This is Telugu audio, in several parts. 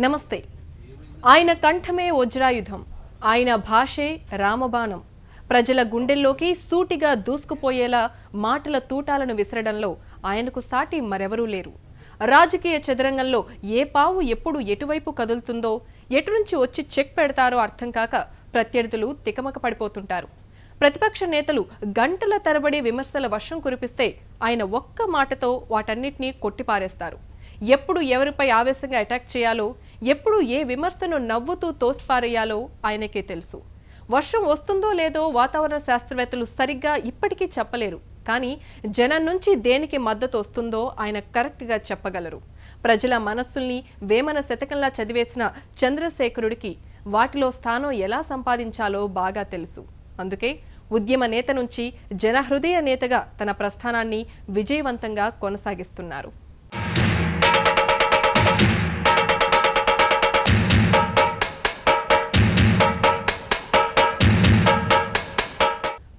నమస్తే. ఆయన కంఠమే వజ్రాయుధం, ఆయన భాషే రామబాణం. ప్రజల గుండెల్లోకి సూటిగా దూసుకుపోయేలా మాటల తూటాలను విసరడంలో ఆయనకు సాటి మరెవరూ లేరు. రాజకీయ చదరంగంలో ఏ పావు ఎప్పుడు ఎటువైపు కదులుతుందో, ఎటు నుంచి వచ్చి చెక్ పెడతారో అర్థం కాక ప్రత్యర్థులు తికమక పడిపోతుంటారు. ప్రతిపక్ష నేతలు గంటల తరబడి విమర్శల వర్షం కురిపిస్తే ఆయన ఒక్క మాటతో వాటన్నిటినీ కొట్టిపారేస్తారు. ఎప్పుడు ఎవరిపై ఆవేశంగా అటాక్ చేయాలో, ఎప్పుడు ఏ విమర్శను నవ్వుతూ తోసిపారేయాలో ఆయనకే తెలుసు. వర్షం వస్తుందో లేదో వాతావరణ శాస్త్రవేత్తలు సరిగ్గా ఇప్పటికీ చెప్పలేరు. కానీ జనం నుంచి దేనికి మద్దతు వస్తుందో ఆయన కరెక్ట్గా చెప్పగలరు. ప్రజల మనస్సుల్ని వేమన శతకంలా చదివేసిన చంద్రశేఖరుడికి వాటిలో స్థానం ఎలా సంపాదించాలో బాగా తెలుసు. అందుకే ఉద్యమ నేత నుంచి జనహృదయ నేతగా తన ప్రస్థానాన్ని విజయవంతంగా కొనసాగిస్తున్నారు.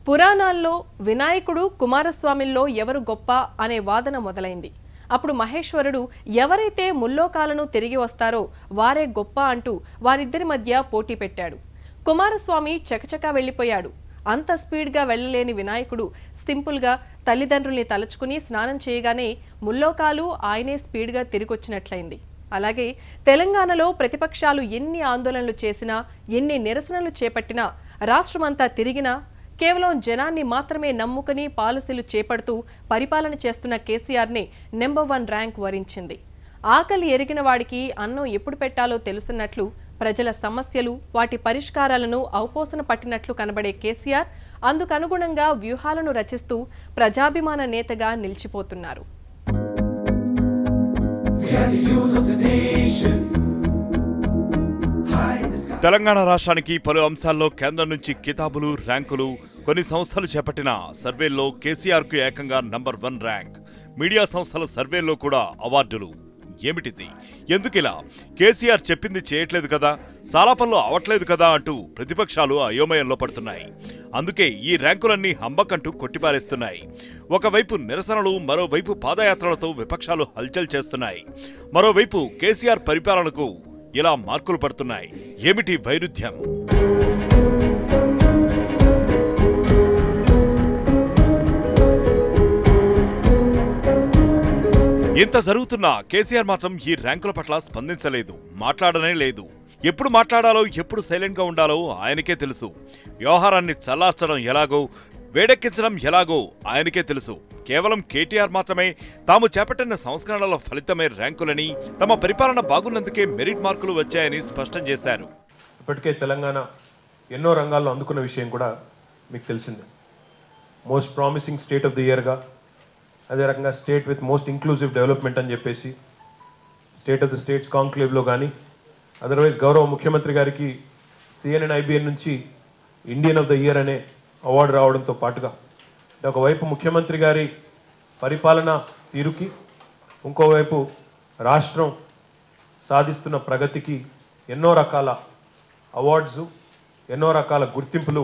పురాణాల్లో వినాయకుడు కుమారస్వామిల్లో ఎవరు గొప్ప అనే వాదన మొదలైంది. అప్పుడు మహేశ్వరుడు ఎవరైతే ముల్లోకాలను తిరిగి వస్తారో వారే గొప్ప అంటూ వారిద్దరి మధ్య పోటీ పెట్టాడు. కుమారస్వామి చకచకా వెళ్ళిపోయాడు. అంత స్పీడ్గా వెళ్ళలేని వినాయకుడు సింపుల్గా తల్లిదండ్రుల్ని తలుచుకుని స్నానం చేయగానే ముల్లోకాలు ఆయనే స్పీడ్గా తిరిగొచ్చినట్లయింది. అలాగే తెలంగాణలో ప్రతిపక్షాలు ఎన్ని ఆందోళనలు చేసినా, ఎన్ని నిరసనలు చేపట్టినా, రాష్ట్రమంతా తిరిగినా కేవలం జనాన్ని మాత్రమే నమ్ముకుని పాలసీలు చేపడుతూ పరిపాలన చేస్తున్న కేసీఆర్ని నెంబర్ 1 ర్యాంక్ వరించింది. ఆకలి ఎరిగిన వాడికి అన్నం ఎప్పుడు పెట్టాలో తెలుసున్నట్లు ప్రజల సమస్యలు, వాటి పరిష్కారాలను ఔపోసన పట్టినట్లు కనబడే కేసీఆర్ అందుకనుగుణంగా వ్యూహాలను రచిస్తూ ప్రజాభిమాన నేతగా నిలిచిపోతున్నారు. తెలంగాణ రాష్ట్రానికి పలు అంశాల్లో కేంద్రం నుంచి కితాబులు, ర్యాంకులు, కొన్ని సంస్థలు చేపట్టిన సర్వేల్లో కేసీఆర్కు ఏకంగా నంబర్ 1 ర్యాంక్. మీడియా సంస్థల సర్వేల్లో కూడా అవార్డులు. ఏమిటిది? ఎందుకిలా? కేసీఆర్ చెప్పింది చేయట్లేదు కదా, చాలా పనులు అవట్లేదు కదా అంటూ ప్రతిపక్షాలు అయోమయంలో పడుతున్నాయి. అందుకే ఈ ర్యాంకులన్నీ హంబకంటూ కొట్టిపారేస్తున్నాయి. ఒకవైపు నిరసనలు, మరోవైపు పాదయాత్రలతో విపక్షాలు హల్చల్ చేస్తున్నాయి. మరోవైపు కేసీఆర్ పరిపాలనకు ఇలా మార్కులు పడుతున్నాయి. ఏమిటి వైరుధ్యం? ఇంత జరుగుతున్నా కేసీఆర్ మాత్రం ఈ ర్యాంకుల పట్ల స్పందించలేదు, మాట్లాడనే లేదు. ఎప్పుడు మాట్లాడాలో, ఎప్పుడు సైలెంట్గా ఉండాలో ఆయనకే తెలుసు. వ్యవహారాన్ని చల్లార్చడం ఎలాగో, వేడెక్కించడం ఎలాగో ఆయనకే తెలుసు. కేవలం కేటీఆర్ మాత్రమే తాము చేపట్టిన సంస్కరణల ఫలితమే ర్యాంకులని, తమ పరిపాలన బాగున్నందుకే మెరిట్ మార్కులు వచ్చాయని స్పష్టం చేశారు. ఇప్పటికే తెలంగాణ ఎన్నో రంగాల్లో అందుకున్న విషయం కూడా మీకు తెలిసిందే. Most promising state of the ఇయర్గా, అదే రకంగా state with most inclusive development అని చెప్పేసి స్టేట్ ఆఫ్ ది స్టేట్స్ కాంక్లేవ్లో కానీ, అదర్వైజ్ గౌరవ ముఖ్యమంత్రి గారికి CNN IBN నుంచి ఇండియన్ ఆఫ్ ద ఇయర్ అనే అవార్డు రావడంతో పాటుగా ఒకవైపు ముఖ్యమంత్రి గారి పరిపాలన తీరుకి, ఇంకోవైపు రాష్ట్రం సాధిస్తున్న ప్రగతికి ఎన్నో రకాల అవార్డ్స్, ఎన్నో రకాల గుర్తింపులు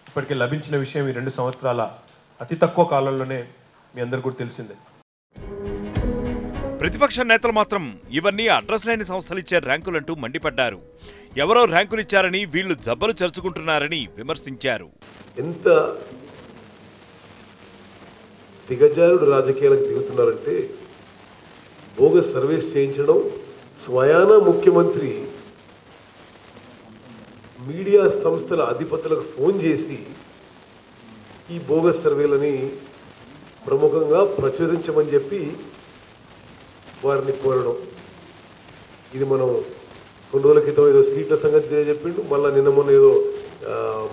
ఇప్పటికే లభించిన విషయం ఈ 2 సంవత్సరాల అతి తక్కువ కాలంలోనే మీ అందరికీ కూడా తెలిసిందే. ప్రతిపక్ష నేతలు మాత్రం ఇవన్నీ అడ్రస్ లేని సంస్థలు ఇచ్చే ర్యాంకులంటూ మండిపడ్డారు. ఎవరో ర్యాంకులు ఇచ్చారని వీళ్లు జబ్బలు చరుచుకుంటున్నారని విమర్శించారు. ఎంత దిగజారుడు రాజకీయాలకు దిగుతున్నారంటే, బోగస్ సర్వేస్ చేయించడం, స్వయాన ముఖ్యమంత్రి మీడియా సంస్థల అధిపతులకు ఫోన్ చేసి ఈ బోగస్ సర్వేలని ప్రముఖంగా ప్రచురించమని చెప్పి వారిని కోరడం. ఇది మనం కొన్ని రోజుల క్రితం ఏదో సీట్ల సంగతి చెప్పిండు, మళ్ళీ నిన్న మొన్న ఏదో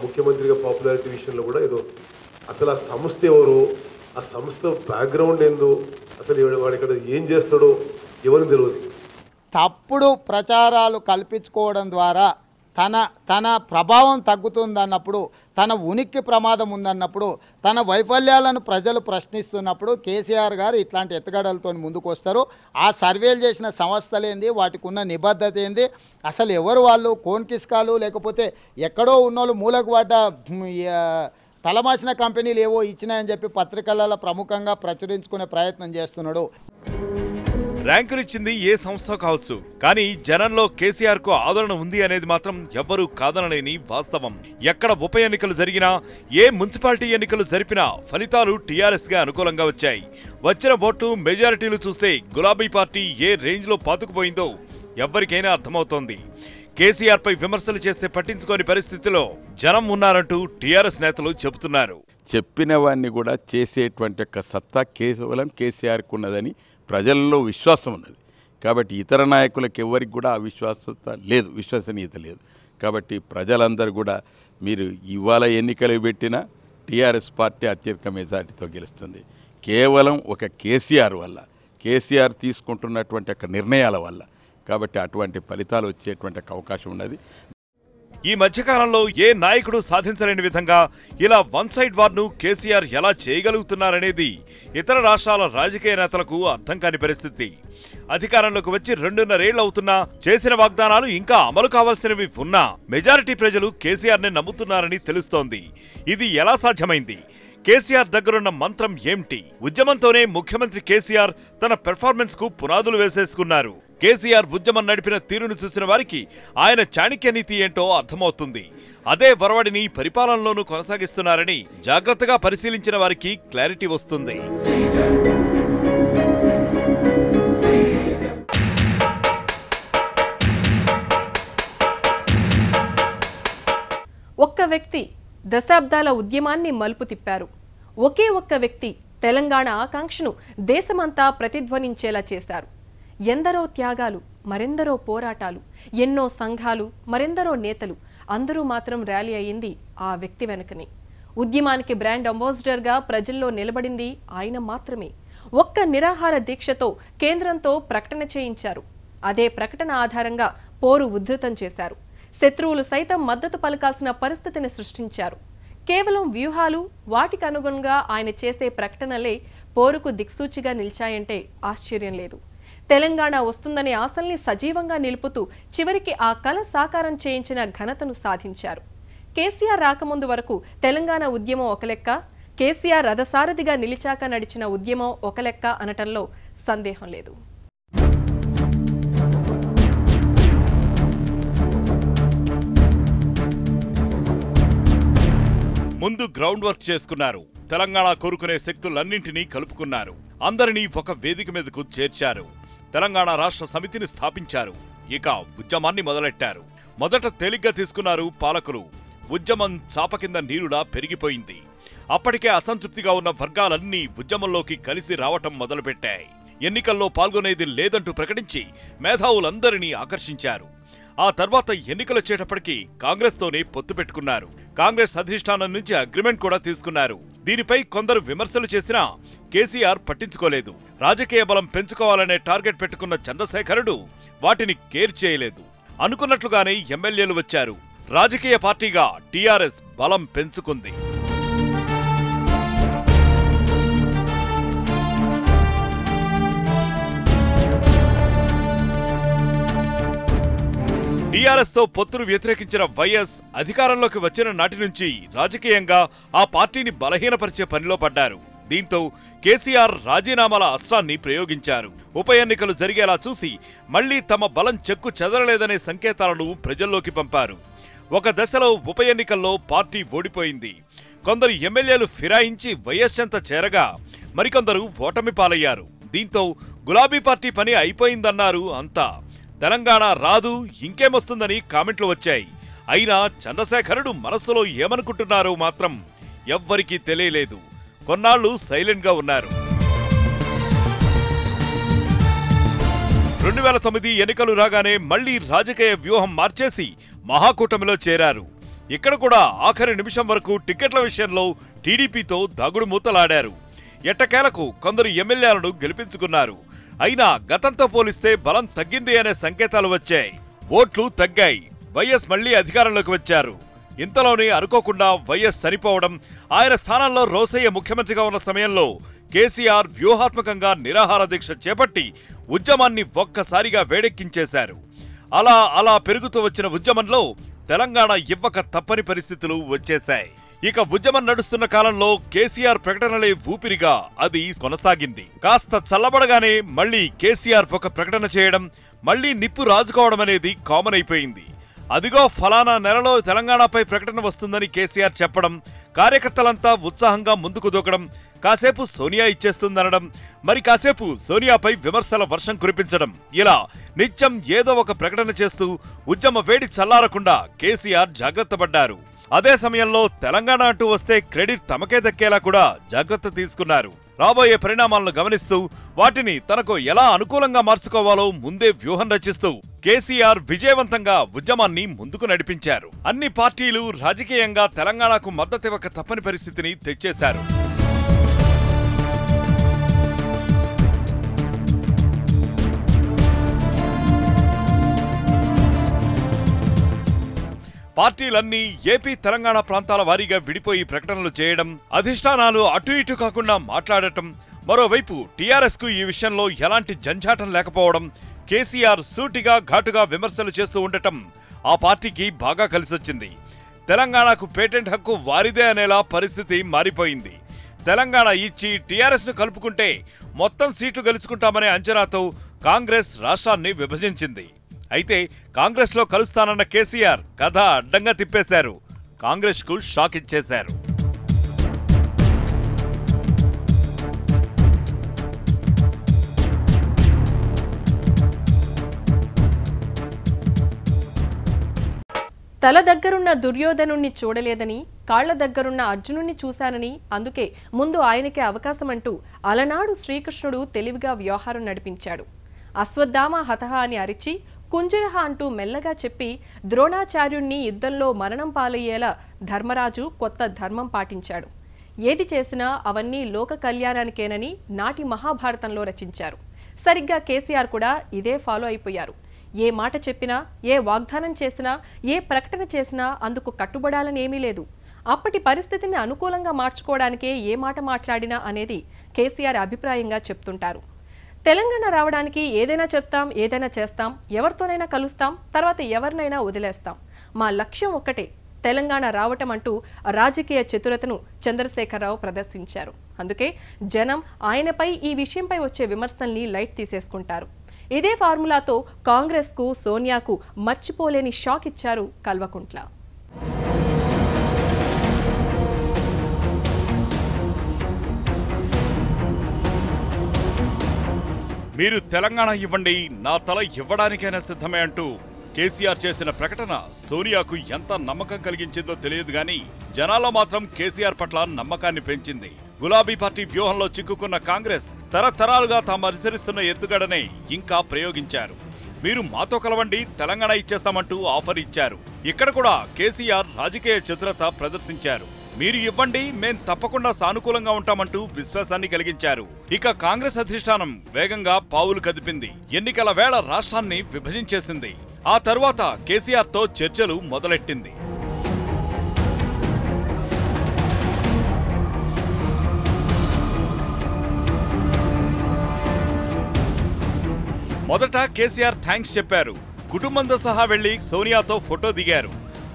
ముఖ్యమంత్రిగా పాపులారిటీ విషయంలో కూడా ఏదో. అసలు ఆ సంస్థ ఎవరో, ఆ సంస్థ బ్యాక్గ్రౌండ్ ఏందో, అసలు వాడు ఇక్కడ ఏం చేస్తాడో ఎవరికి తెలియదు. తప్పుడు ప్రచారాలు కల్పించుకోవడం ద్వారా తన ప్రభావం తగ్గుతుందన్నప్పుడు, తన ఉనికి ప్రమాదం ఉందన్నప్పుడు, తన వైఫల్యాలను ప్రజలు ప్రశ్నిస్తున్నప్పుడు కేసీఆర్ గారు ఇట్లాంటి ఎత్తుగడలతో ముందుకు వస్తారు. ఆ సర్వేలు చేసిన సంస్థలు ఏంది, వాటికి ఉన్న నిబద్ధత ఏంది, అసలు ఎవరు వాళ్ళు, కోన్కిస్కాలు లేకపోతే ఎక్కడో ఉన్నోళ్ళు మూలకు పడ్డ తలమాసిన కంపెనీలు ఏవో ఇచ్చినాయని చెప్పి పత్రికలలో ప్రముఖంగా ప్రచురించుకునే ప్రయత్నం చేస్తున్నాడు. ర్యాంకునిచ్చింది ఏ సంస్థ కావచ్చు, కానీ జనంలో కేసీఆర్ కు ఆదరణ ఉంది అనేది మాత్రం ఎవ్వరూ కాదనలేని వాస్తవం. ఎక్కడ ఉప ఎన్నికలు జరిగినా, ఏ మున్సిపాలిటీ ఎన్నికలు జరిపినా ఫలితాలు టీఆర్ఎస్ గా అనుకూలంగా వచ్చాయి. వచ్చిన ఓట్లు మెజారిటీలు చూస్తే గులాబీ పార్టీ ఏ రేంజ్ లో పాతుకుపోయిందో ఎవ్వరికైనా అర్థమవుతోంది. కేసీఆర్ పై విమర్శలు చేస్తే పట్టించుకోని పరిస్థితిలో జనం ఉన్నారంటూ టీఆర్ఎస్ నేతలు చెబుతున్నారు. చెప్పినవన్నీ కూడా చేసేటువంటి ఒక సత్తా కేవలం కేసీఆర్కు ఉన్నదని ప్రజల్లో విశ్వాసం ఉన్నది. కాబట్టి ఇతర నాయకులకు ఎవరికి కూడా ఆ విశ్వసనీయత లేదు. కాబట్టి ప్రజలందరూ కూడా మీరు ఇవాళ ఎన్నికలు పెట్టినా టీఆర్ఎస్ పార్టీ అత్యధిక మెజార్టీతో గెలుస్తుంది. కేవలం ఒక కేసీఆర్ వల్ల, కేసీఆర్ తీసుకుంటున్నటువంటి ఒక నిర్ణయాల వల్ల. కాబట్టి అటువంటి ఫలితాలు వచ్చేటువంటి అవకాశం ఉన్నది. ఈ మధ్యకాలంలో ఏ నాయకుడు సాధించలేని విధంగా ఇలా వన్ సైడ్ వార్ను కేసీఆర్ ఎలా చేయగలుగుతున్నారనేది ఇతర రాష్ట్రాల రాజకీయ నేతలకు అర్థం కాని పరిస్థితి. అధికారంలోకి వచ్చి 2.5 ఏళ్లు అవుతున్నా చేసిన వాగ్దానాలు ఇంకా అమలు కావాల్సినవి ఉన్నా మెజారిటీ ప్రజలు కేసీఆర్ ని నమ్ముతున్నారని తెలుస్తోంది. ఇది ఎలా సాధ్యమైంది? కేసీఆర్ దగ్గరున్న మంత్రం ఏమిటి? ఉద్యమంతోనే ముఖ్యమంత్రి కేసీఆర్ తన పెర్ఫార్మెన్స్ కు పునాదులు వేసేసుకున్నారు. కేసీఆర్ ఉద్యమం నడిపిన తీరును చూసిన వారికి ఆయన చాణక్య నీతి ఏంటో అర్థమవుతుంది. అదే వరవడిని పరిపాలనలోనూ కొనసాగిస్తున్నారని జాగ్రత్తగా పరిశీలించిన వారికి క్లారిటీ వస్తుంది. ఒక్క వ్యక్తి దశాబ్దాల ఉద్యమాన్ని మలుపు తిప్పారు. ఒకే ఒక్క వ్యక్తి తెలంగాణ ఆకాంక్షను దేశమంతా ప్రతిధ్వనించేలా చేశారు. ఎందరో త్యాగాలు, మరెందరో పోరాటాలు, ఎన్నో సంఘాలు, మరెందరో నేతలు, అందరూ మాత్రం ర్యాలీ అయ్యింది ఆ వ్యక్తి వెనుకనే. ఉద్యమానికి బ్రాండ్ అంబాసిడర్గా ప్రజల్లో నిలబడింది ఆయన మాత్రమే. ఒక్క నిరాహార దీక్షతో కేంద్రంతో ప్రకటన చేయించారు. అదే ప్రకటన ఆధారంగా పోరు ఉధృతం చేశారు. శత్రువులు సైతం మద్దతు పలకాల్సిన పరిస్థితిని సృష్టించారు. కేవలం వ్యూహాలు, వాటికి అనుగుణంగా ఆయన చేసే ప్రకటనలే పోరుకు దిక్సూచిగా నిలిచాయంటే ఆశ్చర్యం లేదు. తెలంగాణ వస్తుందనే ఆశల్ని సజీవంగా నిలుపుతూ చివరికి ఆ కల సాకారం చేయించిన ఘనతను సాధించారు. కేసీఆర్ రాకముందు వరకు తెలంగాణ ఉద్యమం ఒక లెక్క, కేసీఆర్ రథసారథిగా నిలిచాక నడిచిన ఉద్యమం ఒక లెక్క అనటంలో సందేహం లేదు. ముందు గ్రౌండ్ వర్క్ చేసుకున్నారు. తెలంగాణ కోరుకునే శక్తులన్నింటినీ కలుపుకున్నారు. అందరినీ ఒక వేదిక మీదకు చేర్చారు. తెలంగాణ రాష్ట్ర సమితిని స్థాపించారు. ఇక ఉద్యమాన్ని మొదలెట్టారు. మొదట తేలిగ్గా తీసుకున్నారు పాలకులు. ఉద్యమం చాప కింద నీరులా పెరిగిపోయింది. అప్పటికే అసంతృప్తిగా ఉన్న వర్గాలన్నీ ఉద్యమంలోకి కలిసి రావటం మొదలుపెట్టాయి. ఎన్నికల్లో పాల్గొనేది లేదంటూ ప్రకటించి మేధావులందరినీ ఆకర్షించారు. ఆ తర్వాత ఎన్నికలు వచ్చేటప్పటికి కాంగ్రెస్తోనే పొత్తు పెట్టుకున్నారు. కాంగ్రెస్ అధిష్టానం నుంచి అగ్రిమెంట్ కూడా తీసుకున్నారు. దీనిపై కొందరు విమర్శలు చేసినా కేసీఆర్ పట్టించుకోలేదు. రాజకీయ బలం పెంచుకోవాలనే టార్గెట్ పెట్టుకున్న చంద్రశేఖరుడు వాటిని కేర్ చేయలేదు. అనుకున్నట్లుగానే ఎమ్మెల్యేలు వచ్చారు. రాజకీయ పార్టీగా టీఆర్ఎస్ బలం పెంచుకుంది. టీఆర్ఎస్ తో పొత్తును వ్యతిరేకించిన వైఎస్ అధికారంలోకి వచ్చిన నాటి నుంచి రాజకీయంగా ఆ పార్టీని బలహీనపరిచే పనిలో పడ్డారు. దీంతో కేసీఆర్ రాజీనామాల అస్త్రాన్ని ప్రయోగించారు. ఉప ఎన్నికలు జరిగేలా చూసి మళ్లీ తమ బలం చెక్కు చెదరలేదనే సంకేతాలను ప్రజల్లోకి పంపారు. ఒక దశలో ఉప ఎన్నికల్లో పార్టీ ఓడిపోయింది. కొందరు ఎమ్మెల్యేలు ఫిరాయించి వైఎస్ చెంత చేరగా మరికొందరు ఓటమి పాలయ్యారు. దీంతో గులాబీ పార్టీ పని అయిపోయిందన్నారు అంతా. తెలంగాణ రాదు, ఇంకేమొస్తుందని కామెంట్లు వచ్చాయి. అయినా చంద్రశేఖరుడు మనస్సులో ఏమనుకుంటున్నారో మాత్రం ఎవ్వరికీ తెలియలేదు. కొన్నాళ్లు సైలెంట్ గా ఉన్నారు. 2009 ఎన్నికలు రాగానే మళ్లీ రాజకీయ వ్యూహం మార్చేసి మహాకూటమిలో చేరారు. ఇక్కడ కూడా ఆఖరి నిమిషం వరకు టికెట్ల విషయంలో టీడీపీతో దాగుడు మూతలాడారు. ఎట్టకేలకు కొందరు ఎమ్మెల్యేలను గెలిపించుకున్నారు. అయినా గతంతో పోలిస్తే బలం తగ్గింది అనే సంకేతాలు వచ్చాయి. ఓట్లు తగ్గాయి. వైఎస్ మళ్లీ అధికారంలోకి వచ్చారు. ఇంతలోనే అనుకోకుండా వైఎస్ చనిపోవడం, ఆయన స్థానంలో రోసయ్య ముఖ్యమంత్రిగా ఉన్న సమయంలో కేసీఆర్ వ్యూహాత్మకంగా నిరాహార దీక్ష చేపట్టి ఉద్యమాన్ని ఒక్కసారిగా వేడెక్కించేశారు. అలా పెరుగుతూ వచ్చిన ఉద్యమంలో తెలంగాణ ఇవ్వక తప్పని పరిస్థితులు వచ్చేశాయి. ఇక ఉద్యమం నడుస్తున్న కాలంలో కేసీఆర్ ప్రకటనలే ఊపిరిగా అది కొనసాగింది. కాస్త చల్లబడగానే మళ్లీ కేసీఆర్ ఒక ప్రకటన చేయడం, మళ్లీ నిప్పు రాజుకోవడం అనేది కామన్ అయిపోయింది. అదిగో ఫలానా నెలలో తెలంగాణపై ప్రకటన వస్తుందని కేసీఆర్ చెప్పడం, కార్యకర్తలంతా ఉత్సాహంగా ముందుకు దూకడం, కాసేపు సోనియా ఇచ్చేస్తుందనడం, మరి కాసేపు సోనియాపై విమర్శల వర్షం కురిపించడం, ఇలా నిత్యం ఏదో ఒక ప్రకటన చేస్తూ ఉద్యమ వేడి చల్లారకుండా కేసీఆర్ జాగ్రత్త పడ్డారు. అదే సమయంలో తెలంగాణ అంటూ వస్తే క్రెడిట్ తమకే దక్కేలా కూడా జాగ్రత్త తీసుకున్నారు. రాబోయే పరిణామాలను గమనిస్తూ వాటిని తనకు ఎలా అనుకూలంగా మార్చుకోవాలో ముందే వ్యూహం రచిస్తూ కేసీఆర్ విజయవంతంగా ఉద్యమాన్ని ముందుకు నడిపించారు. అన్ని పార్టీలు రాజకీయంగా తెలంగాణకు మద్దతివ్వక తప్పని పరిస్థితిని తెచ్చేశారు. పార్టీలన్నీ ఏపీ తెలంగాణ ప్రాంతాల వారీగా విడిపోయి ప్రకటనలు చేయడం, అధిష్టానాలు అటు ఇటు కాకుండా మాట్లాడటం, మరోవైపు టీఆర్ఎస్ కు ఈ విషయంలో ఎలాంటి జంఝాటం లేకపోవడం, కేసీఆర్ సూటిగా ఘాటుగా విమర్శలు చేస్తూ ఉండటం ఆ పార్టీకి బాగా కలిసొచ్చింది. తెలంగాణకు పేటెంట్ హక్కు వారిదే అనేలా పరిస్థితి మారిపోయింది. తెలంగాణ ఇచ్చి టీఆర్ఎస్ ను కలుపుకుంటే మొత్తం సీట్లు గెలుచుకుంటామనే అంచనాతో కాంగ్రెస్ రాష్ట్రాన్ని విభజించింది. అయితే కాంగ్రెస్ లో కలుస్తానన్న కేసీఆర్ కథ అడ్డంగా తిప్పేశారు. కాంగ్రెస్ కు షాక్ ఇచ్చేశారు. తల దగ్గరున్న దుర్యోధనుణ్ణి చూడలేదని, కాళ్ల దగ్గరున్న అర్జునుణ్ణి చూశానని, అందుకే ముందు ఆయనకే అవకాశమంటూ అలనాడు శ్రీకృష్ణుడు తెలివిగా వ్యవహారం నడిపించాడు. అశ్వత్థామ హతహ అని అరిచి, కుంజరహ అంటూ మెల్లగా చెప్పి ద్రోణాచార్యుణ్ణి యుద్ధంలో మరణం పాలయ్యేలా ధర్మరాజు కొత్త ధర్మం పాటించాడు. ఏది చేసినా అవన్నీ లోక కళ్యాణానికేనని నాటి మహాభారతంలో రచించారు. సరిగ్గా కేసీఆర్ కూడా ఇదే ఫాలో అయిపోయారు. ఏ మాట చెప్పినా, ఏ వాగ్దానం చేసినా, ఏ ప్రకటన చేసినా అందుకు కట్టుబడాలని ఏమీ లేదు. అప్పటి పరిస్థితిని అనుకూలంగా మార్చుకోవడానికే ఏ మాట మాట్లాడినా అనేది కేసీఆర్ అభిప్రాయంగా చెప్తుంటారు. తెలంగాణ రావడానికి ఏదైనా చెప్తాం, ఏదైనా చేస్తాం, ఎవరితోనైనా కలుస్తాం, తర్వాత ఎవరినైనా వదిలేస్తాం. మా లక్ష్యం ఒక్కటే, తెలంగాణ రావటం అంటూ రాజకీయ చతురతను చంద్రశేఖరరావు ప్రదర్శించారు. అందుకే జనం ఆయనపై ఈ విషయంపై వచ్చే విమర్శల్ని లైట్ తీసేసుకుంటారు. ఇదే ఫార్ములాతో కాంగ్రెస్కు, సోనియాకు మర్చిపోలేని షాక్ ఇచ్చారు కల్వకుంట్ల. మీరు తెలంగాణ ఇవ్వండి, నా తల ఇవ్వడానికైనా సిద్ధమే అంటూ కేసీఆర్ చేసిన ప్రకటన సోనియాకు ఎంత నమ్మకం కలిగించిందో తెలియదు గాని జనాల్లో మాత్రం కేసీఆర్ పట్ల నమ్మకాన్ని పెంచింది. గులాబీ పార్టీ వ్యూహంలో చిక్కుకున్న కాంగ్రెస్ తరతరాలుగా తాము అనుసరిస్తున్న ఎత్తుగడనే ఇంకా ప్రయోగించారు. మీరు మాతో కలవండి, తెలంగాణ ఇచ్చేస్తామంటూ ఆఫర్ ఇచ్చారు. ఇక్కడ కూడా కేసీఆర్ రాజకీయ చతురత ప్రదర్శించారు. మీరు ఇవ్వండి, మేం తప్పకుండా సానుకూలంగా ఉంటామంటూ విశ్వాసాన్ని కలిగించారు. ఇక కాంగ్రెస్ అధిష్టానం వేగంగా పావులు కదిపింది. ఎన్నికల వేళ రాష్ట్రాన్ని విభజించేసింది. ఆ తరువాత కేసీఆర్ తో చర్చలు మొదలెట్టింది. మొదట కేసీఆర్ థ్యాంక్స్ చెప్పారు. కుటుంబంతో సహా వెళ్లి సోనియాతో ఫోటో దిగారు.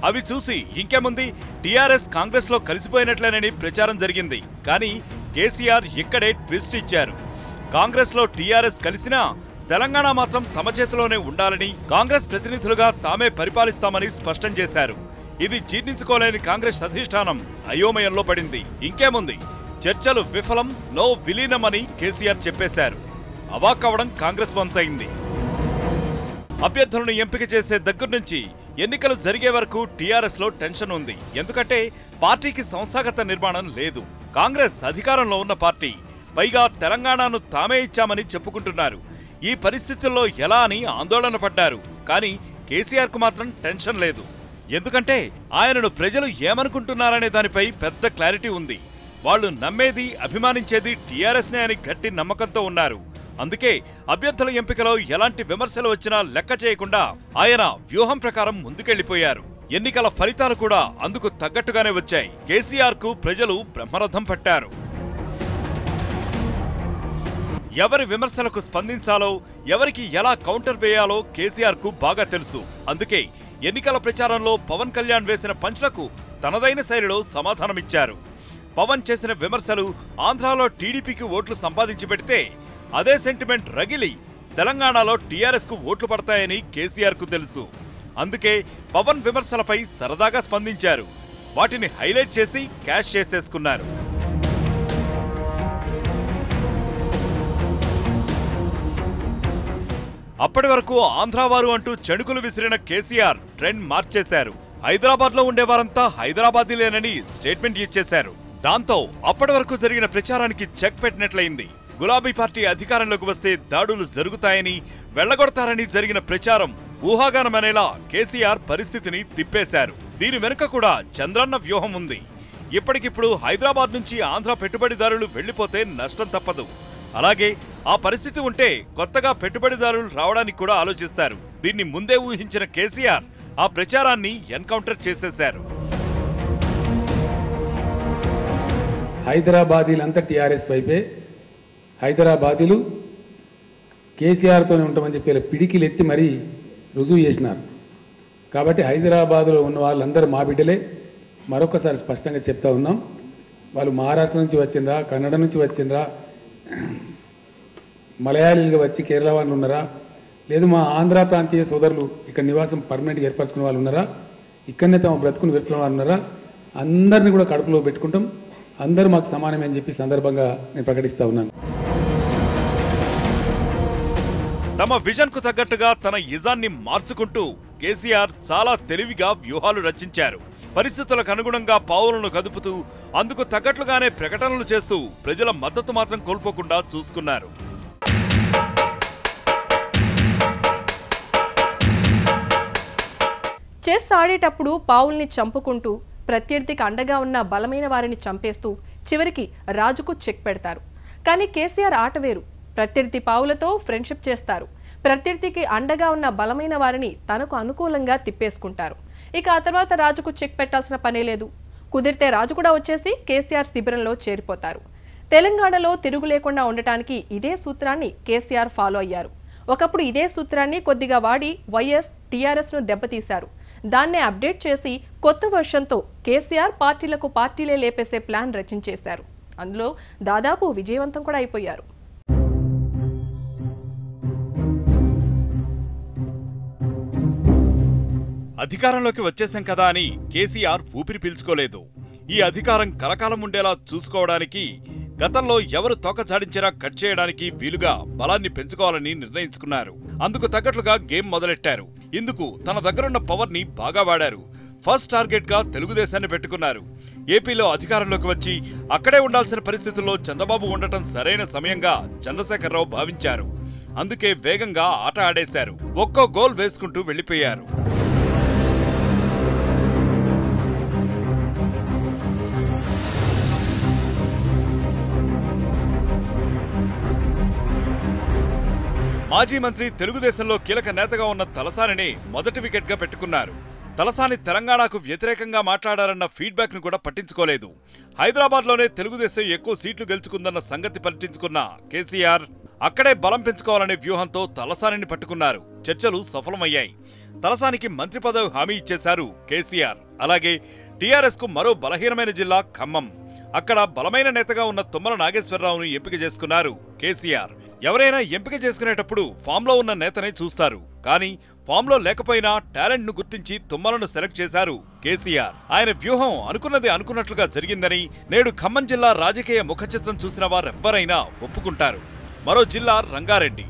అవి చూసి ఇంకేముంది, టీఆర్ఎస్ కాంగ్రెస్ లో కలిసిపోయినట్లేనని ప్రచారం జరిగింది. కానీ కేసీఆర్ ఇక్కడే ట్విస్ట్ ఇచ్చారు. కాంగ్రెస్ లో టీఆర్ఎస్ కలిసినా తెలంగాణ మాత్రం తమ చేతిలోనే ఉండాలని, కాంగ్రెస్ ప్రతినిధులుగా తామే పరిపాలిస్తామని స్పష్టం చేశారు. ఇది జీర్ణించుకోలేని కాంగ్రెస్ అధిష్టానం అయోమయంలో పడింది. ఇంకేముంది, చర్చలు విఫలం, నో విలీనం అని కేసీఆర్ చెప్పేశారు. అవాక్కవడం కాంగ్రెస్ వంతైంది. అభ్యర్థులను ఎంపిక చేసే దగ్గర నుంచి ఎన్నికలు జరిగే వరకు టీఆర్ఎస్ లో టెన్షన్ ఉంది. ఎందుకంటే పార్టీకి సంస్థాగత నిర్మాణం లేదు. కాంగ్రెస్ అధికారంలో ఉన్న పార్టీ, పైగా తెలంగాణను తామే ఇచ్చామని చెప్పుకుంటున్నారు. ఈ పరిస్థితుల్లో ఎలా అని ఆందోళన పడ్డారు. కానీ కేసీఆర్ కు మాత్రం టెన్షన్ లేదు. ఎందుకంటే ఆయనను ప్రజలు ఏమనుకుంటున్నారనే దానిపై పెద్ద క్లారిటీ ఉంది. వాళ్ళు నమ్మేది, అభిమానించేది టీఆర్ఎస్ నే అని గట్టి నమ్మకంతో ఉన్నారు. అందుకే అభ్యర్థుల ఎంపికలో ఎలాంటి విమర్శలు వచ్చినా లెక్క చేయకుండా ఆయన వ్యూహం ప్రకారం ముందుకెళ్లిపోయారు. ఎన్నికల ఫలితాలు కూడా అందుకు తగ్గట్టుగానే వచ్చాయి. కేసీఆర్ కు ప్రజలు బ్రహ్మరథం పట్టారు. ఎవరి విమర్శలకు స్పందించాలో, ఎవరికి ఎలా కౌంటర్ వేయాలో కేసీఆర్ కు బాగా తెలుసు. అందుకే ఎన్నికల ప్రచారంలో పవన్ కళ్యాణ్ వేసిన పంచ్లకు తనదైన శైలిలో సమాధానమిచ్చారు. పవన్ చేసిన విమర్శలు ఆంధ్రాలో టీడీపీకి ఓట్లు సంపాదించి పెడితే అదే సెంటిమెంట్ రగిలి తెలంగాణలో టీఆర్ఎస్ కు ఓట్లు పడతాయని కేసీఆర్ కు తెలుసు. అందుకే పవన్ విమర్శలపై సరదాగా స్పందించారు. వాటిని హైలైట్ చేసి క్యాష్ చేసేసుకున్నారు. అప్పటి వరకు ఆంధ్రావారు అంటూ చెణుకులు విసిరిన కేసీఆర్ ట్రెండ్ మార్చేశారు. హైదరాబాద్ లో ఉండేవారంతా హైదరాబాదీలేనని స్టేట్మెంట్ ఇచ్చేశారు. దాంతో అప్పటి వరకు జరిగిన ప్రచారానికి చెక్ పెట్టినట్లయింది. గులాబీ పార్టీ అధికారంలోకి వస్తే దాడులు జరుగుతాయని, వెళ్లగొడతారని జరిగిన ప్రచారం ఊహాగానమనేలా కేసీఆర్ పరిస్థితిని తిప్పేశారు. దీని వెనుక కూడా చంద్రన్న వ్యూహం ఉంది. ఇప్పటికిప్పుడు హైదరాబాద్ నుంచి ఆంధ్ర పెట్టుబడిదారులు వెళ్లిపోతే నష్టం తప్పదు. అలాగే ఆ పరిస్థితి ఉంటే కొత్తగా పెట్టుబడిదారులు రావడానికి కూడా ఆలోచిస్తారు. దీన్ని ముందే ఊహించిన కేసీఆర్ ఆ ప్రచారాన్ని ఎన్కౌంటర్ చేసేశారు. హైదరాబాదీలంతా టీఆర్ఎస్ వైపే, హైదరాబాదీలు కేసీఆర్తోనే ఉంటామని చెప్పి పిడికిలు ఎత్తి మరీ రుజువు చేసినారు. కాబట్టి హైదరాబాదులో ఉన్న వాళ్ళందరూ మా బిడ్డలే. మరొకసారి స్పష్టంగా చెప్తా ఉన్నాం, వాళ్ళు మహారాష్ట్ర నుంచి వచ్చిండ్రా, కన్నడ నుంచి వచ్చిండ్రా, మలయాళీలుగా వచ్చి కేరళ వాళ్ళు ఉన్నారా, లేదు మా ఆంధ్ర ప్రాంతీయ సోదరులు ఇక్కడ నివాసం పర్మనెంట్గా ఏర్పరచుకునే వాళ్ళు ఉన్నారా, ఇక్కడనే తమ బ్రతుకుని పెట్టుకునే వాళ్ళు ఉన్నారా, అందరినీ కూడా కడుపులో పెట్టుకుంటాం. అందరూ మాకు సమానమే అని చెప్పి సందర్భంగా నేను ప్రకటిస్తా ఉన్నాను. తమ విజన్ కు తగ్గట్టుగా తన ఇజాన్ని మార్చుకుంటూ కేసీఆర్ చాలా తెలివిగా వ్యూహాలు రచించారు. పరిస్థితులకు అనుగుణంగా పావులను కదుపుతూ అందుకు తగ్గట్లుగానే ప్రకటనలు చేస్తూ ప్రజల మద్దతు మాత్రం కోల్పోకుండా చూసుకున్నారు. చెస్ ఆడేటప్పుడు పావుల్ని చంపుకుంటూ ప్రత్యర్థికి అండగా ఉన్న బలమైన వారిని చంపేస్తూ చివరికి రాజుకు చెక్ పెడతారు. కానీ కేసీఆర్ ఆట వేరు. ప్రత్యర్థి పావులతో ఫ్రెండ్షిప్ చేస్తారు. ప్రత్యర్థికి అండగా ఉన్న బలమైన వారిని తనకు అనుకూలంగా తిప్పేసుకుంటారు. ఇక ఆ తర్వాత రాజుకు చెక్ పెట్టాల్సిన పనే లేదు. కుదిరితే రాజు కూడా వచ్చేసి కేసీఆర్ శిబిరంలో చేరిపోతారు. తెలంగాణలో తిరుగు లేకుండా ఉండటానికి ఇదే సూత్రాన్ని కేసీఆర్ ఫాలో అయ్యారు. ఒకప్పుడు ఇదే సూత్రాన్ని కొద్దిగా వాడి వైఎస్ టీఆర్ఎస్ను దెబ్బతీశారు. దాన్నే అప్డేట్ చేసి కొత్త వర్షన్తో కేసీఆర్ పార్టీలకు పార్టీలే లేపేసే ప్లాన్ రచించేశారు. అందులో దాదాపు విజయవంతం కూడా అయిపోయారు. అధికారంలోకి వచ్చేసాం కదా అని కేసీఆర్ ఊపిరి పీల్చుకోలేదు. ఈ అధికారం కలకాలం ఉండేలా చూసుకోవడానికి గతంలో ఎవరు తోక చాడించినా కట్ చేయడానికి వీలుగా బలాన్ని పెంచుకోవాలని నిర్ణయించుకున్నారు. అందుకు తగ్గట్లుగా గేమ్ మొదలెట్టారు. ఇందుకు తన దగ్గరున్న పవర్ ని బాగా వాడారు. ఫస్ట్ టార్గెట్ గా తెలుగుదేశాన్ని పెట్టుకున్నారు. ఏపీలో అధికారంలోకి వచ్చి అక్కడే ఉండాల్సిన పరిస్థితుల్లో చంద్రబాబు ఉండటం సరైన సమయంగా చంద్రశేఖరరావు భావించారు. అందుకే వేగంగా ఆట ఆడేశారు. ఒక్కో గోల్ వేసుకుంటూ వెళ్లిపోయారు. మాజీ మంత్రి తెలుగుదేశంలో కీలక నేతగా ఉన్న తలసానిని మొదటి వికెట్ గా పెట్టుకున్నారు. తలసాని తెలంగాణకు వ్యతిరేకంగా మాట్లాడారన్న ఫీడ్బ్యాక్ ను కూడా పట్టించుకోలేదు. హైదరాబాద్ లోనే తెలుగుదేశం ఎక్కువ సీట్లు గెలుచుకుందన్న సంగతి పట్టించుకున్న కేసీఆర్ అక్కడే బలం పెంచుకోవాలనే వ్యూహంతో తలసానిని పట్టుకున్నారు. చర్చలు సఫలమయ్యాయి. తలసానికి మంత్రి పదవి హామీ ఇచ్చేశారు కేసీఆర్. అలాగే టీఆర్ఎస్ కు మరో బలహీనమైన జిల్లా ఖమ్మం. అక్కడ బలమైన నేతగా ఉన్న తుమ్మల నాగేశ్వరరావును ఎంపిక చేసుకున్నారు కేసీఆర్. ఎవరైనా ఎంపిక చేసుకునేటప్పుడు ఫామ్ లో ఉన్న నేతనే చూస్తారు. కానీ ఫామ్ లో లేకపోయినా టాలెంట్ ను గుర్తించి తుమ్మలను సెలెక్ట్ చేశారు కేసీఆర్. ఆయన వ్యూహం అనుకున్నది అనుకున్నట్లుగా జరిగిందని నేడు ఖమ్మం జిల్లా రాజకీయ ముఖచిత్రం చూసిన వారెవ్వరైనా ఒప్పుకుంటారు. మరో జిల్లా రంగారెడ్డి.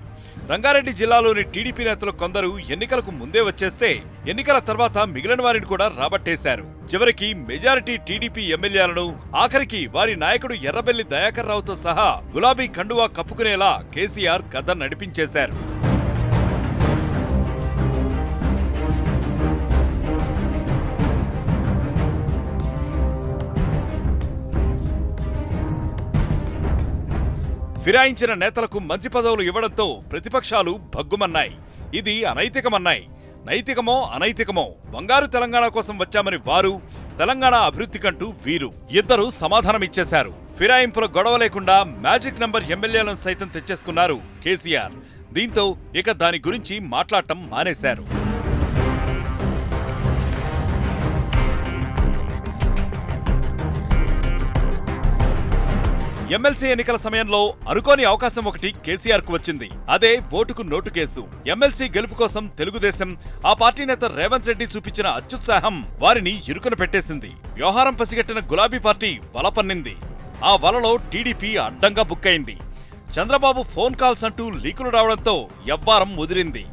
రంగారెడ్డి జిల్లాలోని టీడీపీ నేతలు కొందరు ఎన్నికలకు ముందే వచ్చేస్తే ఎన్నికల తర్వాత మిగిలిన వారిని కూడా రాబట్టేశారు. చివరికి మెజారిటీ టీడీపీ ఎమ్మెల్యేలను, ఆఖరికి వారి నాయకుడు ఎర్రబెల్లి దయాకర్ రావుతో సహా గులాబీ కండువా కప్పుకునేలా కేసీఆర్ కథ నడిపించేశారు. ఫిరాయించిన నేతలకు మంత్రి పదవులు ఇవ్వడంతో ప్రతిపక్షాలు భగ్గుమన్నాయి. ఇది అనైతికమన్నాయి. నైతికమో అనైతికమో బంగారు తెలంగాణ కోసం వచ్చామని వారు, తెలంగాణ అభివృద్ధికంటూ వీరు ఇద్దరు సమాధానమిచ్చేశారు. ఫిరాయింపుల గొడవ లేకుండా మ్యాజిక్ నంబర్ ఎమ్మెల్యేలను సైతం తెచ్చేసుకున్నారు కేసీఆర్. దీంతో ఇక దాని గురించి మాట్లాడటం మానేశారు. ఎమ్మెల్సీ ఎన్నికల సమయంలో అనుకోని అవకాశం ఒకటి కేసీఆర్ కు వచ్చింది. అదే ఓటుకు నోటు కేసు. ఎమ్మెల్సీ గెలుపు కోసం తెలుగుదేశం, ఆ పార్టీ నేత రేవంత్ రెడ్డి చూపించిన అత్యుత్సాహం వారిని ఇరుకున పెట్టేసింది. వ్యవహారం పసిగట్టిన గులాబీ పార్టీ వల పన్నింది. ఆ వలలో టీడీపీ అడ్డంగా బుక్కైంది. చంద్రబాబు ఫోన్ కాల్స్ అంటూ లీకులు రావడంతో యవ్వారం ముదిరింది.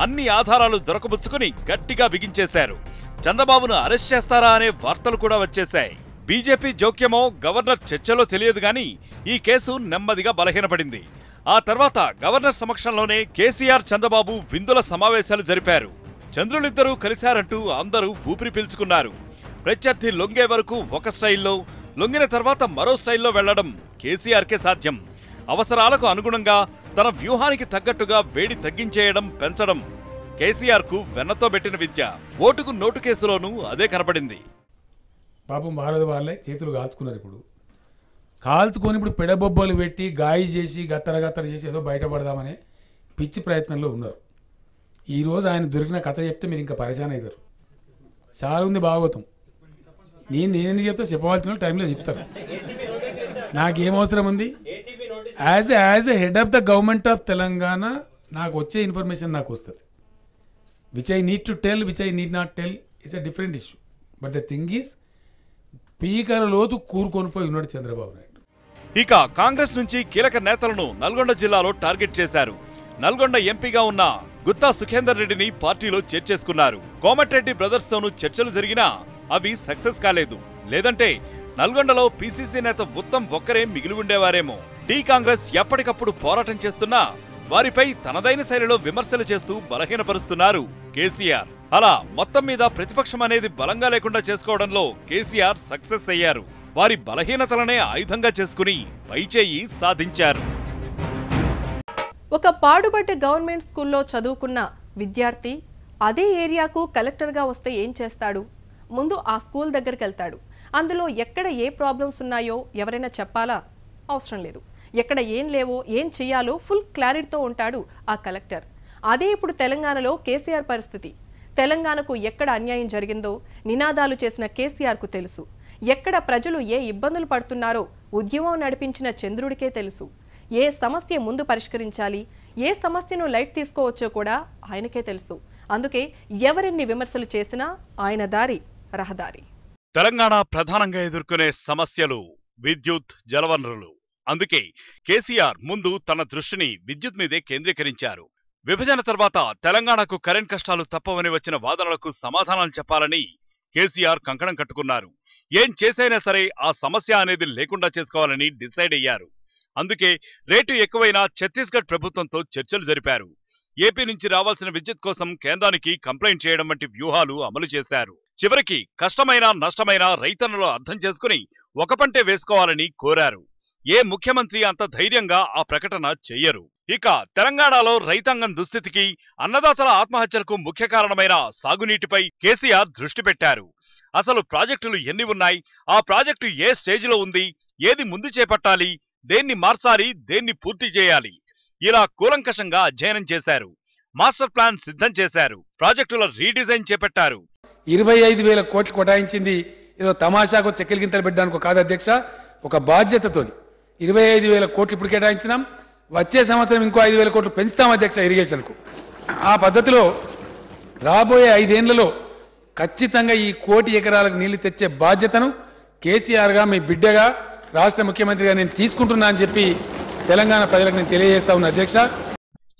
అన్ని ఆధారాలు దొరకబుచ్చుకుని గట్టిగా బిగించేశారు. చంద్రబాబును అరెస్ట్ చేస్తారా అనే వార్తలు కూడా వచ్చేశాయి. బీజేపీ జోక్యమో గవర్నర్ చర్చలో తెలియదు గాని ఈ కేసు నెమ్మదిగా బలహీనపడింది. ఆ తర్వాత గవర్నర్ సమక్షంలోనే కేసీఆర్, చంద్రబాబు విందుల సమావేశాలు జరిపారు. చంద్రులిద్దరూ కలిశారంటూ అందరూ ఊపిరి పీల్చుకున్నారు. ప్రత్యర్థి లొంగే వరకు ఒక స్టైల్లో, లొంగిన తర్వాత మరో స్టైల్లో వెళ్లడం కేసీఆర్కే సాధ్యం. అవసరాలకు అనుగుణంగా తన వ్యూహానికి తగ్గట్టుగా వేడి తగ్గించేయడం, పెంచడం కేసీఆర్కు వెన్నతో పెట్టిన విద్య. ఓటుకు నోటు కేసులోనూ అదే కనపడింది. పాపం వాళ్ళే చేతులు కాల్చుకున్నారు. ఇప్పుడు కాల్చుకొని ఇప్పుడు పెడబొబ్బలు పెట్టి గాయ చేసి గత్తర చేసి ఏదో బయటపడదామనే పిచ్చి ప్రయత్నంలో ఉన్నారు. ఈరోజు ఆయన దొరికిన కథ చెప్తే మీరు ఇంకా పరిశాన్ అవుతారు. చాలా ఉంది భాగవతం. నేనెందుకు చెప్తా, చెప్పవలసిన టైంలో చెప్తారు. నాకేం అవసరం ఉంది? As a head of the government of Telangana నాకు వచ్చే ఇన్ఫర్మేషన్ నాకు వస్తుంది. Which I need to tell, which I need not tell, it's a different issue. But the thing is పీకల లోతు కూరుకొనిపోయి ఉన్నాడు చంద్రబాబు నాయుడు. ఇక కాంగ్రెస్ నుంచి కీలక నేతలను నల్గొండ జిల్లాలో టార్గెట్ చేశారు. నల్గొండ ఎంపీగా ఉన్న గుత్తా సుఖేందర్ రెడ్డిని పార్టీలో చేర్చేసుకున్నారు. కోమటిరెడ్డి బ్రదర్స్ తోనూ చర్చలు జరిగినా అవి సక్సెస్ కాలేదు. లేదంటే నల్గొండలో పీసీసీ నేత ఉత్తమ్ ఒక్కరే మిగిలి ఉండేవారేమో. టీ కాంగ్రెస్ ఎప్పటికప్పుడు పోరాటం చేస్తున్నా వారిపై తనదైన శైలిలో విమర్శలు చేస్తూ బలహీనపరుస్తున్నారు కేసీఆర్. అలా మొత్తం మీద ప్రతిపక్షం అనేది బలంగా లేకుండా చేసుకోవడంలో కేసీఆర్ సక్సెస్ అయ్యారు. వారి బలహీనతలనే ఆయుధంగా చేసుకుని పైచేయి సాధించారు. ఒక పాడుబడ్డ గవర్నమెంట్ స్కూల్లో చదువుకున్న విద్యార్థి అదే ఏరియాకు కలెక్టర్గా వస్తే ఏం చేస్తాడు? ముందు ఆ స్కూల్ దగ్గరికి వెళ్తాడు. అందులో ఎక్కడ ఏ ప్రాబ్లమ్స్ ఉన్నాయో ఎవరైనా చెప్పాలా? అవసరం లేదు. ఎక్కడ ఏం లేవో, ఏం చెయ్యాలో ఫుల్ క్లారిటీతో ఉంటాడు ఆ కలెక్టర్. అదే ఇప్పుడు తెలంగాణలో కేసీఆర్ పరిస్థితి. తెలంగాణకు ఎక్కడ అన్యాయం జరిగిందో నినాదాలు చేసిన కేసీఆర్కు తెలుసు. ఎక్కడ ప్రజలు ఏ ఇబ్బందులు పడుతున్నారో ఉద్యమం నడిపించిన చంద్రుడికే తెలుసు. ఏ సమస్య ముందు పరిష్కరించాలి, ఏ సమస్యను లైట్ తీసుకోవచ్చో కూడా ఆయనకే తెలుసు. అందుకే ఎవరెన్ని విమర్శలు చేసినా ఆయన దారి రహదారి. తెలంగాణ ప్రధానంగా ఎదుర్కొనే సమస్యలు విద్యుత్, జలవనరులు. అందుకే కేసీఆర్ ముందు తన దృష్టిని విద్యుత్ మీదే కేంద్రీకరించారు. విభజన తర్వాత తెలంగాణకు కరెంట్ కష్టాలు తప్పవని వచ్చిన వాదనలకు సమాధానాలు చెప్పాలని కేసీఆర్ కంకణం కట్టుకున్నారు. ఏం చేసైనా సరే ఆ సమస్య అనేది లేకుండా చేసుకోవాలని డిసైడ్ అయ్యారు. అందుకే రేటు ఎక్కువైనా ఛత్తీస్గఢ్ ప్రభుత్వంతో చర్చలు జరిపారు. ఏపీ నుంచి రావాల్సిన విద్యుత్ కోసం కేంద్రానికి కంప్లైంట్ చేయడం వంటి వ్యూహాలు అమలు చేశారు. చివరికి కష్టమైనా నష్టమైనా రైతన్నలు అర్థం చేసుకుని ఒక పంటే వేసుకోవాలని కోరారు. ఏ ముఖ్యమంత్రి అంత ధైర్యంగా ఆ ప్రకటన చెయ్యరు. ఇక తెలంగాణలో రైతాంగం దుస్థితికి, అన్నదాతల ఆత్మహత్యలకు ముఖ్య కారణమైన సాగునీటిపై కేసీఆర్ దృష్టి పెట్టారు. అసలు ప్రాజెక్టులు ఎన్ని ఉన్నాయి, ఆ ప్రాజెక్టు ఏ స్టేజిలో ఉంది, ఏది ముందు చేపట్టాలి, దేన్ని మార్చాలి, దేన్ని పూర్తి చేయాలి, ఇలా కూలంకషంగా అధ్యయనం చేశారు. మాస్టర్ ప్లాన్ సిద్ధం చేశారు. ప్రాజెక్టుల రీడిజైన్ చేపట్టారు. 25,000 కోట్లు కొటాయించింది ఏదో తమాషాకు చెక్కలు గింతలు పెట్టడానికి కాదు అధ్యక్ష, ఒక బాధ్యతతో 25,000 కోట్లు ఇప్పుడు కేటాయించినాం. వచ్చే సంవత్సరం ఇంకో 5,000 కోట్లు పెంచుతాం అధ్యక్ష ఇరిగేషన్కు. ఆ పద్ధతిలో రాబోయే 5 ఏళ్లలో ఖచ్చితంగా ఈ 1 కోటి ఎకరాలకు నీళ్లు తెచ్చే బాధ్యతను కేసీఆర్గా, మీ బిడ్డగా, రాష్ట్ర ముఖ్యమంత్రిగా నేను తీసుకుంటున్నా అని చెప్పి తెలంగాణ ప్రజలకు నేను తెలియజేస్తా ఉన్నా అధ్యక్ష.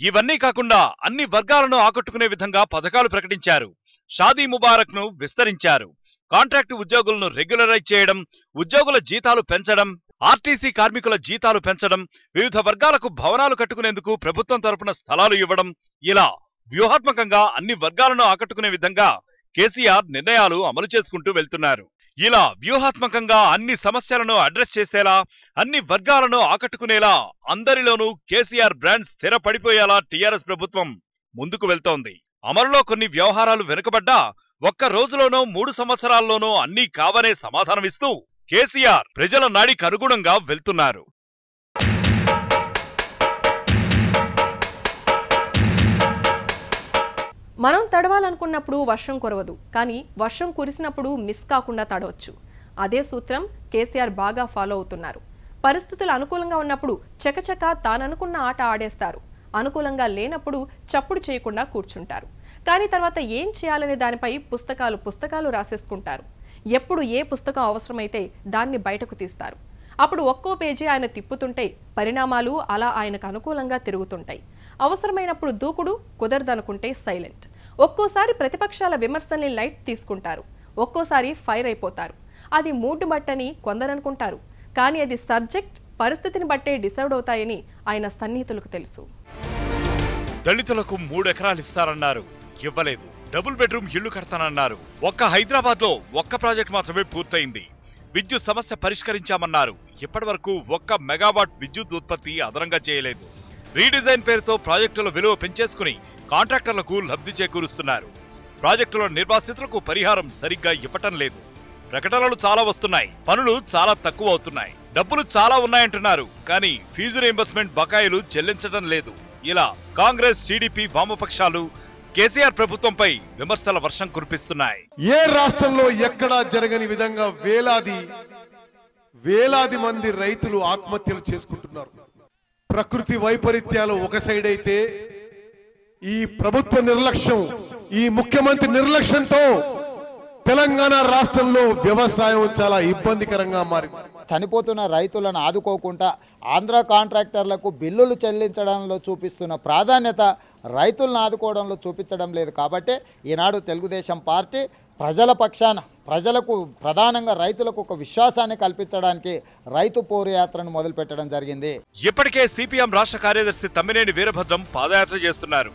ఇవన్నీ కాకుండా అన్ని వర్గాలను ఆకట్టుకునే విధంగా పథకాలు ప్రకటించారు. షాదీ ముబారక్ ను విస్తరించారు. కాంట్రాక్టు ఉద్యోగులను రెగ్యులరైజ్ చేయడం, ఉద్యోగుల జీతాలు పెంచడం, ఆర్టీసీ కార్మికుల జీతాలు పెంచడం, వివిధ వర్గాలకు భవనాలు కట్టుకునేందుకు ప్రభుత్వం తరపున స్థలాలు ఇవ్వడం, ఇలా వ్యూహాత్మకంగా అన్ని వర్గాలను ఆకట్టుకునే విధంగా కేసీఆర్ నిర్ణయాలు అమలు చేసుకుంటూ వెళ్తున్నారు. ఇలా వ్యూహాత్మకంగా అన్ని సమస్యలను అడ్రస్ చేసేలా, అన్ని వర్గాలను ఆకట్టుకునేలా, అందరిలోనూ కేసీఆర్ బ్రాండ్ స్థిరపడిపోయేలా టీఆర్ఎస్ ప్రభుత్వం ముందుకు వెళ్తోంది. అమలులో కొన్ని వ్యవహారాలు వెనుకబడ్డా ఒక్క రోజులోనో 3 సంవత్సరాల్లోనో అన్నీ కావనే సమాధానమిస్తూ కేసీఆర్ ప్రజల నాడికి అనుగుణంగా వెళ్తున్నారు. మనం తడవాలనుకున్నప్పుడు వర్షం కురవదు, కానీ వర్షం కురిసినప్పుడు మిస్ కాకుండా తడవచ్చు. అదే సూత్రం కేసీఆర్ బాగా ఫాలో అవుతున్నారు. పరిస్థితులు అనుకూలంగా ఉన్నప్పుడు చకచక తాననుకున్న ఆట ఆడేస్తారు. అనుకూలంగా లేనప్పుడు చప్పుడు చేయకుండా కూర్చుంటారు. కానీ తర్వాత ఏం చేయాలనే దానిపై పుస్తకాలు రాసేసుకుంటారు. ఎప్పుడు ఏ పుస్తకం అవసరమైతే దాన్ని బయటకు తీస్తారు. అప్పుడు ఒక్కో పేజీ ఆయన తిప్పుతుంటే పరిణామాలు అలా ఆయనకు అనుకూలంగా తిరుగుతుంటాయి. అవసరమైనప్పుడు దూకుడు, కుదరదనుకుంటే సైలెంట్. ఒక్కోసారి ప్రతిపక్షాల విమర్శల్ని లైట్ తీసుకుంటారు. ఒక్కోసారి ఫైర్ అయిపోతారు. అది మూడ్ బట్టని కొందరనుకుంటారు. కానీ అది సబ్జెక్ట్, పరిస్థితిని బట్టే డిసైడ్ అవుతాయని ఆయన సన్నిహితులకు తెలుసు. దళితులకు 3 ఎకరాలు ఇస్తారన్నారు, ఇవ్వలేదు. డబుల్ బెడ్రూమ్ ఇళ్లు కడతానన్నారు. ఒక్క హైదరాబాద్ లో ఒక్క ప్రాజెక్ట్ మాత్రమే పూర్తయింది. విద్యుత్ సమస్య పరిష్కరించామన్నారు. ఇప్పటి వరకు 1 మెగావాట్ విద్యుత్ ఉత్పత్తి అదనంగా చేయలేదు. రీడిజైన్ పేరుతో ప్రాజెక్టుల విలువ పెంచేసుకుని కాంట్రాక్టర్లకు లబ్ధి చేకూరుస్తున్నారు. ప్రాజెక్టుల నిర్వాసితులకు పరిహారం సరిగ్గా ఇవ్వటం లేదు. ప్రకటనలు చాలా వస్తున్నాయి, పనులు చాలా తక్కువ అవుతున్నాయి. డబ్బులు చాలా ఉన్నాయంటున్నారు, కానీ ఫీజు రీయింబర్స్మెంట్ బకాయిలు చెల్లించడం లేదు. ఇలా కాంగ్రెస్, టీడీపీ, వామపక్షాలు కేసీఆర్ ప్రభుత్వంపై విమర్శల వర్షం కురిపిస్తున్నాయి. ఏ రాష్ట్రంలో ఎక్కడా జరగని విధంగా వేలాది మంది రైతులు ఆత్మహత్యలు చేసుకుంటున్నారు. ప్రకృతి వైపరీత్యాలు ఒక సైడ్ అయితే, ఈ ప్రభుత్వ నిర్లక్ష్యం, ఈ ముఖ్యమంత్రి నిర్లక్ష్యంతో తెలంగాణ రాష్ట్రంలో వ్యవసాయం చాలా ఇబ్బందికరంగా మారింది. చనిపోతున్న రైతులను ఆదుకోకుండా ఆంధ్ర కాంట్రాక్టర్లకు బిల్లులు చెల్లించడంలో చూపిస్తున్న ప్రాధాన్యత రైతులను ఆదుకోవడంలో చూపించడం లేదు. కాబట్టి ఈనాడు తెలుగుదేశం పార్టీ ప్రజల పక్షాన, ప్రజలకు ప్రధానంగా రైతులకు ఒక విశ్వాసాన్ని కల్పించడానికి రైతు పోరుయాత్రను మొదలుపెట్టడం జరిగింది. ఇప్పటికే సిపిఎం రాష్ట్ర కార్యదర్శి తమ్మినేని వీరభద్రం పాదయాత్ర చేస్తున్నారు.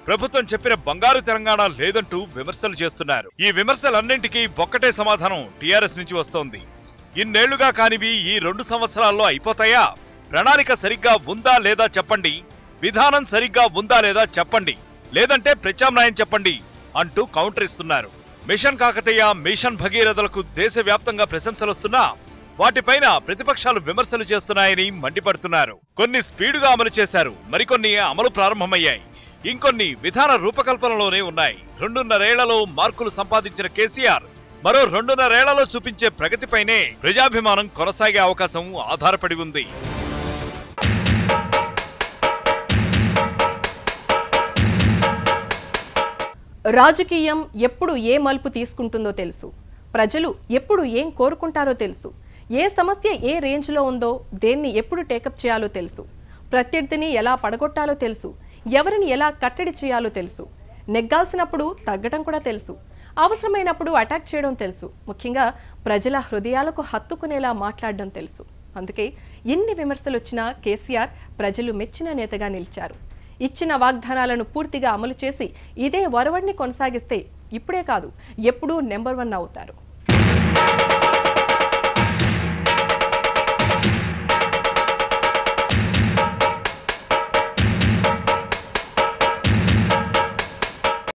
ప్రభుత్వం చెప్పిన బంగారు తెలంగాణ లేదంటూ విమర్శలు చేస్తున్నారు. ఈ విమర్శలన్నింటికీ ఒక్కటే సమాధానం టీఆర్ఎస్ నుంచి వస్తోంది. ఇన్నేళ్లుగా కానివి ఈ 2 సంవత్సరాల్లో అయిపోతాయా? ప్రణాళిక సరిగ్గా ఉందా లేదా చెప్పండి, విధానం సరిగ్గా ఉందా లేదా చెప్పండి, లేదంటే ప్రత్యామ్నాయం చెప్పండి అంటూ కౌంటర్ ఇస్తున్నారు. మిషన్ కాకతీయ, మిషన్ భగీరథలకు దేశవ్యాప్తంగా ప్రశంసలొస్తున్నా వాటిపైన ప్రతిపక్షాలు విమర్శలు చేస్తున్నాయని మండిపడుతున్నారు. కొన్ని స్పీడుగా అమలు చేశారు, మరికొన్ని అమలు ప్రారంభమయ్యాయి, ఇంకొన్ని విధాన రూపకల్పనలోనే ఉన్నాయి. 2.5 ఏళ్లలో మార్కులు సంపాదించిన కేసీఆర్ మరో 2.5 ఏళ్లలో చూపించే ప్రగతిపైనే ప్రజాభిమానం కొనసాగే అవకాశం ఆధారపడి ఉంది. రాజకీయం ఎప్పుడు ఏ మలుపు తీసుకుంటుందో తెలుసు. ప్రజలు ఎప్పుడు ఏం కోరుకుంటారో తెలుసు. ఏ సమస్య ఏ రేంజ్లో ఉందో, దేన్ని ఎప్పుడు టేకప్ చేయాలో తెలుసు. ప్రత్యర్థిని ఎలా పడగొట్టాలో తెలుసు. ఎవరిని ఎలా కట్టడి చేయాలో తెలుసు. నెగ్గాల్సినప్పుడు తగ్గడం కూడా తెలుసు. అవసరమైనప్పుడు అటాక్ చేయడం తెలుసు. ముఖ్యంగా ప్రజల హృదయాలకు హత్తుకునేలా మాట్లాడడం తెలుసు. అందుకే ఎన్ని విమర్శలు వచ్చినా కేసీఆర్ ప్రజలు మెచ్చిన నేతగా నిలిచారు. ఇచ్చిన వాగ్దానాలను పూర్తిగా అమలు చేసి ఇదే వరవడిని కొనసాగిస్తే ఇప్పుడే కాదు, ఎప్పుడూ నెంబర్ 1 అవుతారు.